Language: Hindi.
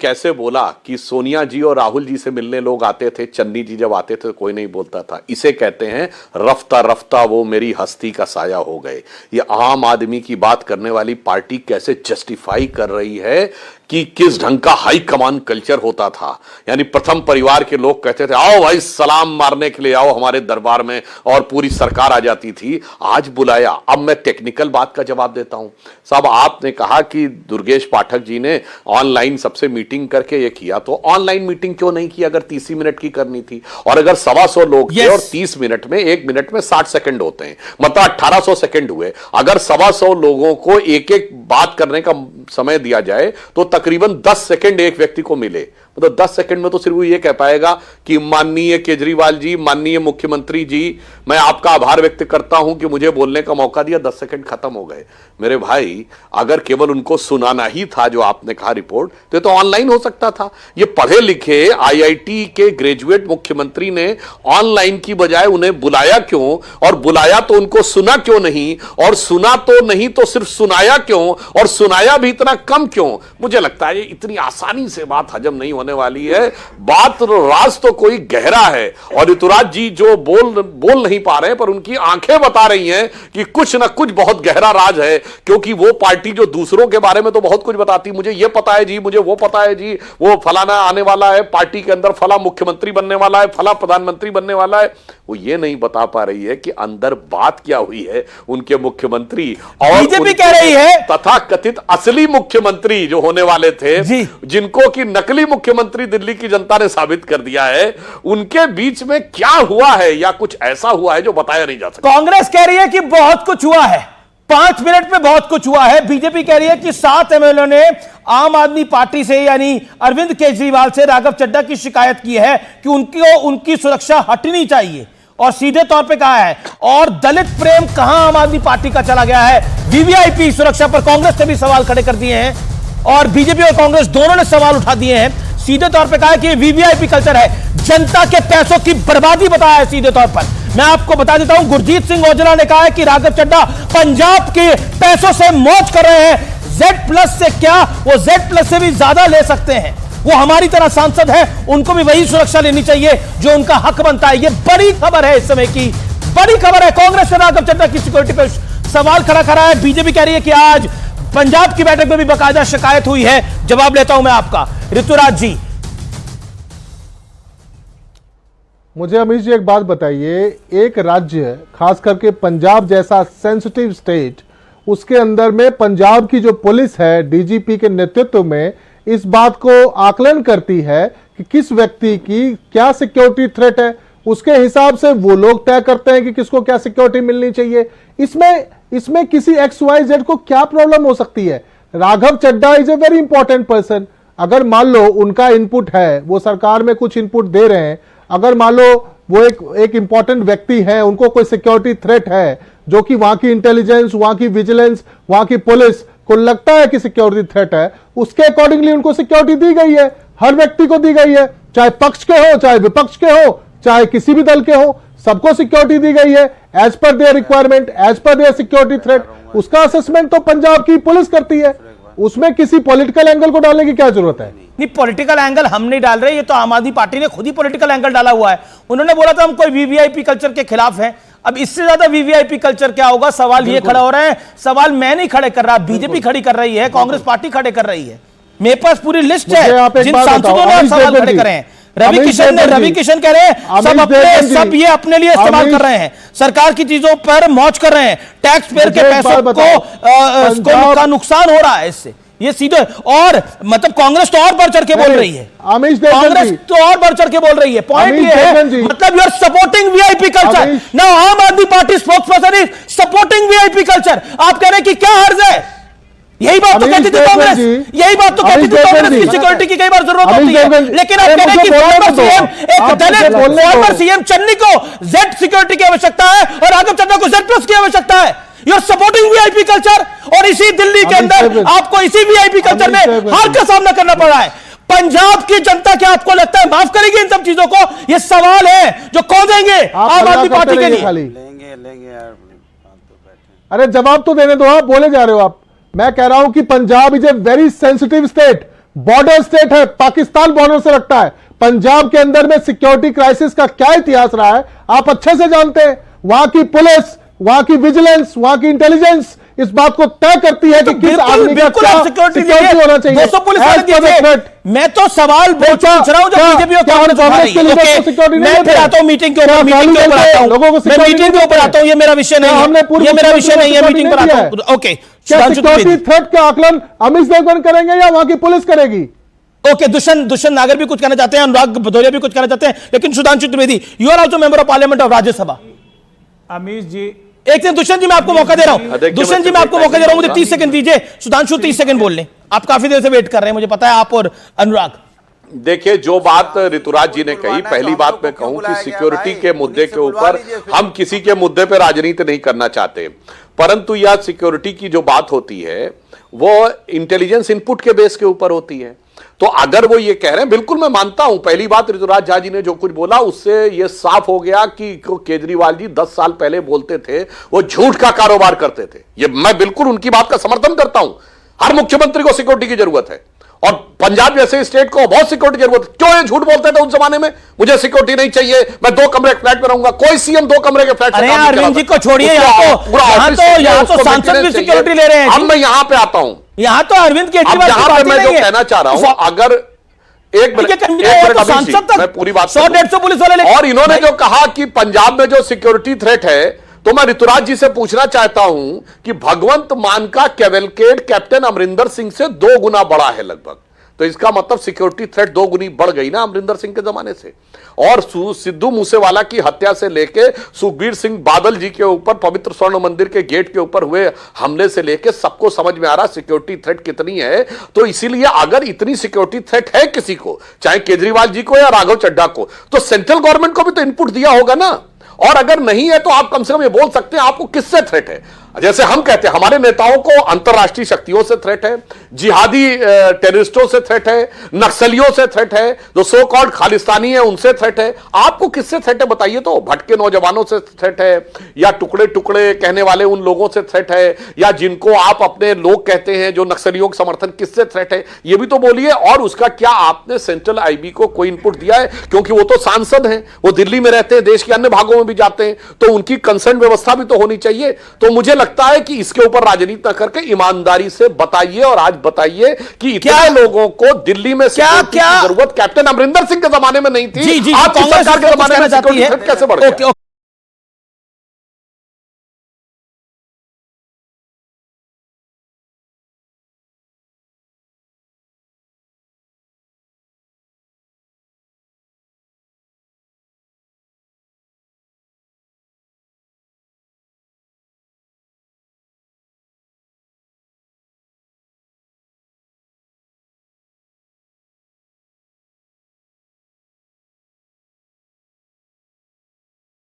कैसे बोला कि सोनिया जी और राहुल जी से मिलने लोग आते थे, चन्नी जी जब आते थे तो कोई नहीं बोलता था। इसे कहते हैं रफ्ता रफ्ता वो मेरी हस्ती का साया हो गए। ये आम आदमी की बात करने वाली पार्टी कैसे जस्टिफाई कर रही है कि किस ढंग का हाई कमांड कल्चर होता था। यानी प्रथम परिवार के लोग कहते थे आओ भाई सलाम मारने के लिए आओ हमारे दरबार में, और पूरी सरकार आ जाती थी। आज बुलाया। अब मैं टेक्निकल बात का जवाब देता हूं साहब। आपने कहा कि दुर्गेश पाठक जी ने ऑनलाइन सबसे मीटिंग करके ये किया, तो ऑनलाइन मीटिंग क्यों नहीं की अगर 30 मिनट की करनी थी? और अगर 125 लोग थे और 30 मिनट में 1 मिनट में 60 सेकंड होते हैं, मतलब 1800 सेकंड हुए। अगर 125 लोगों को एक एक बात करने का समय दिया जाए तो तकरीबन 10 सेकंड एक व्यक्ति को मिले। मतलब 10 सेकंड में तो सिर्फ वो ये कह पाएगा कि माननीय केजरीवाल जी, माननीय मुख्यमंत्री जी, मैं आपका आभार व्यक्त करता हूं कि मुझे बोलने का मौका दिया। 10 सेकंड खत्म हो गए। मेरे भाई, अगर केवल उनको सुनाना ही था जो आपने कहा रिपोर्ट, तो ऑनलाइन हो सकता था। ये पढ़े लिखे आईआईटी के ग्रेजुएट मुख्यमंत्री ने ऑनलाइन की बजाय उन्हें बुलाया क्यों? और बुलाया तो उनको सुना क्यों नहीं? और सुना तो नहीं तो सिर्फ सुनाया क्यों? और सुनाया भी इतना कम क्यों? मुझे लगता है ये इतनी आसानी से बात हजम नहीं होने वाली है। बात राज तो कोई गहरा है, और ऋतुराज जी जो बोल नहीं पा रहे हैं, पर उनकी आंखें बता रही हैं कि कुछ ना कुछ बहुत गहरा राज है। क्योंकि वो पार्टी जो दूसरों के बारे में तो बहुत कुछ बताती, मुझे ये पता है जी, मुझे वो पता है जी, वो फलाना आने वाला है पार्टी के अंदर, फला मुख्यमंत्री बनने वाला है, फला प्रधानमंत्री बनने वाला है, वो ये नहीं बता पा रही है कि अंदर बात क्या हुई है उनके मुख्यमंत्री और बीजेपी कह रही है तथा कथित असली मुख्यमंत्री जो होने वाले थे, जिनको कि नकली मुख्यमंत्री दिल्ली की जनता ने साबित कर दिया है, उनके बीच में क्या हुआ है या कुछ ऐसा हुआ है जो बताया नहीं जा सकता। कांग्रेस कह रही है कि बहुत कुछ हुआ है, 5 मिनट में बहुत कुछ हुआ है। बीजेपी कह रही है कि 7 एमएलए ने आम आदमी पार्टी से यानी अरविंद केजरीवाल से राघव चड्ढा की शिकायत की है कि उनकी सुरक्षा हटनी चाहिए, और सीधे तौर पे कहा है। और दलित प्रेम कहां आम आदमी पार्टी का चला गया है? वीवीआईपी सुरक्षा पर कांग्रेस ने भी सवाल खड़े कर दिए हैं, और बीजेपी और कांग्रेस दोनों ने सवाल उठा दिए हैं। सीधे तौर पे कहा है कि वीवीआईपी कल्चर है, जनता के पैसों की बर्बादी बताया है सीधे तौर पर। मैं आपको बता देता हूं, गुरजीत सिंह औजला ने कहा है कि राघव चड्ढा पंजाब के पैसों से मौज कर रहे हैं। Z+ से क्या, वो Z+ से भी ज्यादा ले सकते हैं। वो हमारी तरह सांसद है, उनको भी वही सुरक्षा लेनी चाहिए जो उनका हक बनता है। ये बड़ी खबर है, इस समय की बड़ी खबर है। कांग्रेस ने राघव चड्ढा की सिक्योरिटी पर सवाल खड़ा करा है। बीजेपी कह रही है कि आज पंजाब की बैठक में भी बाकायदा शिकायत हुई है। जवाब लेता हूं मैं आपका, ऋतुराज जी। मुझे अमीश जी एक बात बताइए, एक राज्य खास करके पंजाब जैसा सेंसिटिव स्टेट, उसके अंदर में पंजाब की जो पुलिस है डीजीपी के नेतृत्व में इस बात को आकलन करती है कि किस व्यक्ति की क्या सिक्योरिटी थ्रेट है, उसके हिसाब से वो लोग तय करते हैं कि किसको क्या सिक्योरिटी मिलनी चाहिए। इसमें किसी XYZ को क्या प्रॉब्लम हो सकती है? Raghav Chadha is a very important person. अगर मान लो उनका इनपुट है, वो सरकार में कुछ इनपुट दे रहे हैं, अगर मान लो वो एक इंपॉर्टेंट व्यक्ति है, उनको कोई सिक्योरिटी थ्रेट है जो कि वहां की इंटेलिजेंस, वहां की विजिलेंस, वहां की पुलिस को लगता है कि सिक्योरिटी थ्रेट है, उसके अकॉर्डिंगली उनको सिक्योरिटी दी गई है। हर व्यक्ति को दी गई है, चाहे पक्ष के हो, चाहे विपक्ष के हो, चाहे किसी भी दल के हो, सबको सिक्योरिटी दी गई है as per their requirement, as per their security threat. उसका असेसमेंट तो पंजाब की पुलिस करती है, उसमें किसी पॉलिटिकल एंगल को डालने की क्या जरूरत है? नहीं, पॉलिटिकल एंगल हम नहीं डाल रहे, ये तो आम आदमी पार्टी ने खुद ही पॉलिटिकल एंगल डाला हुआ है। उन्होंने बोला था हम कोई वीवीआईपी कल्चर के खिलाफ हैं। अब इससे ज्यादा वीवीआईपी कल्चर क्या होगा? सवाल ये खड़ा हो रहा है। सवाल मैं नहीं खड़े कर रहा, बीजेपी खड़ी कर रही है, कांग्रेस पार्टी खड़े कर रही है। मेरे पास पूरी लिस्ट है जिन सांसदों ने सवाल खड़े करे हैं। रवि किशन कह रहे हैं सब ये अपने लिए इस्तेमाल कर रहे हैं, सरकार की चीजों पर मौज कर रहे हैं, टैक्स पेयर के पैसों को नुकसान हो रहा है इससे। ये सीधे, और मतलब कांग्रेस तो और बढ़ चढ़ के बोल रही है, कांग्रेस तो और बढ़ चढ़ के बोल रही है। पॉइंट ये है, मतलब you are supporting VIP culture. Now Aam Aadmi Party spokesperson is supporting VIP culture. आप कह रहे हैं कि क्या हर्ज है? यही बात तो कहती थी कांग्रेस, यही बात तो कहती थी कांग्रेस की सिक्योरिटी की कई बार जरूरत होती है। लेकिन आप कह रहे हैं कि फॉर्मर सीएम चन्नी को Z सिक्योरिटी की आवश्यकता है और राघव चड्ढा को Z+ की आवश्यकता है। You are supporting VIP culture, और इसी दिल्ली के अंदर आपको इसी वीआईपी कल्चर में हार का सामना करना पड़ रहा है। पंजाब की जनता क्या आपको लगता है माफ करेगी इन सब चीजों को? ये सवाल है जो कौन देंगे आम आदमी पार्टी के लिए? लेंगे यार। अरे जवाब तो देने दो, आप बोले जा रहे हो आप। मैं कह रहा हूं कि Punjab is a very sensitive state. Border state है, पाकिस्तान बॉर्डर से लगता है। पंजाब के अंदर में सिक्योरिटी क्राइसिस का क्या इतिहास रहा है आप अच्छे से जानते हैं। वहां की पुलिस, वहां की विजिलेंस, वहां की इंटेलिजेंस इस बात को तय करती है कि किस आदमी का क्या सिक्योरिटी होना चाहिए। 200 पुलिस वाले दीजिए। मैं तो सवाल पूछ रहा हूं जो बीजेपी और कांग्रेस के लिए सिक्योरिटी। मैं फिर आता हूं मीटिंग के ऊपर, मीटिंग के ऊपर आता हूं, मैं मीटिंग के ऊपर आता हूं। ये मेरा विषय नहीं है, ये मेरा विषय नहीं है, मीटिंग पर आता हूं। ओके, सिक्योरिटी थ्रेट का आकलन अमित देवगन करेंगे या वहां की पुलिस करेगी? ओके, दुष्यंत नागर भी कुछ कहना चाहते हैं, अनुराग भदौरिया भी कुछ कहना चाहते हैं, लेकिन Sudhanshu Trivedi, you are also member of parliament of Rajya Sabha. Amish ji, एक सेकंड दुष्यंत जी, मैं आपको मौका दे रहा हूं। दुष्यंत जी, मैं आपको मौका दे रहा हूं, मुझे 30 सेकंड दीजिए। सुधांशु 30 सेकंड बोल लें। आप काफी देर से वेट कर रहे हैं, मुझे पता है, आप और अनुराग। देखिए, जो बात ऋतुराज जी ने कही, पहली बात मैं कहूं कि सिक्योरिटी के मुद्दे के ऊपर हम किसी के मुद्दे पे राजनीति नहीं करना चाहते, परंतु यह सिक्योरिटी की जो बात होती है वो इंटेलिजेंस इनपुट के बेस के ऊपर होती है। तो अगर वो ये कह रहे हैं, बिल्कुल मैं मानता हूं, पहली बात ऋतुराज झा जी ने जो कुछ बोला उससे ये साफ हो गया कि केजरीवाल जी 10 साल पहले बोलते थे वो झूठ का कारोबार करते थे। ये मैं बिल्कुल उनकी बात का समर्थन करता हूं। हर मुख्यमंत्री को सिक्योरिटी की जरूरत है और पंजाब जैसे स्टेट को बहुत सिक्योरिटी की जरूरत है। क्यों ये झूठ बोलते थे उस जमाने में, मुझे सिक्योरिटी नहीं चाहिए, मैं 2 कमरे के फ्लैट में रहूंगा। कोई सीएम 2 कमरे के फ्लैट में? अरे अरविंद जी को छोड़िए, यहाँ तो सांसद भी सिक्योरिटी ले रहे हैं। अब मैं यहां पे आता हूं, यहाँ तो अरविंद केजरीवाल यहां पे मैं जो कहना चाह रहा हूं, अगर एक मिनट मैं पूरी बात 100-150 पुलिस वाले, और इन्होंने जो कहा कि पंजाब में जो सिक्योरिटी थ्रेट है, तो मैं ऋतुराज जी से पूछना चाहता हूं कि भगवंत मान का कैवेलकेड कैप्टन अमरिंदर सिंह से 2 गुना बड़ा है लगभग, तो इसका मतलब सिक्योरिटी थ्रेट 2 गुनी बढ़ गई ना अमरिंदर सिंह के जमाने से। और सिद्धू मूसेवाला की हत्या से लेके सुखबीर सिंह बादल जी के ऊपर पवित्र स्वर्ण मंदिर के गेट के ऊपर हुए हमले से लेके सबको समझ में आ रहा सिक्योरिटी थ्रेट कितनी है। तो इसीलिए अगर इतनी सिक्योरिटी थ्रेट है किसी को, चाहे केजरीवाल जी को या राघव चड्ढा को, तो सेंट्रल गवर्नमेंट को भी तो इनपुट दिया होगा ना। और अगर नहीं है तो आप कम से कम ये बोल सकते हैं आपको किससे थ्रेट है। जैसे हम कहते हैं हमारे नेताओं को अंतरराष्ट्रीय शक्तियों से थ्रेट है, जिहादी टेररिस्टों से थ्रेट है, नक्सलियों से थ्रेट है, जो सो कॉल्ड खालिस्तानी है उनसे थ्रेट है। आपको किससे थ्रेट है बताइए तो? भटके नौजवानों से थ्रेट है, या टुकड़े टुकड़े कहने वाले उन लोगों से थ्रेट है, या जिनको आप अपने लोग कहते हैं जो नक्सलियों का समर्थन, किससे थ्रेट है ये भी तो बोलिए। और उसका क्या आपने सेंट्रल आईबी को कोई इनपुट दिया है? क्योंकि वो तो सांसद हैं, वो दिल्ली में रहते हैं, देश के अन्य भागों में भी जाते हैं, तो उनकी कंसर्न व्यवस्था भी तो होनी चाहिए। तो मुझे लगता है कि इसके ऊपर राजनीति न करके ईमानदारी से बताइए, और आज बताइए कि इतने लोगों को दिल्ली में सिक्योरिटी की जरूरत कैप्टन अमरिंदर सिंह के जमाने में नहीं थी, आपकी सरकार के जमाने में सिक्योरिटी कैसे बढ़ गया?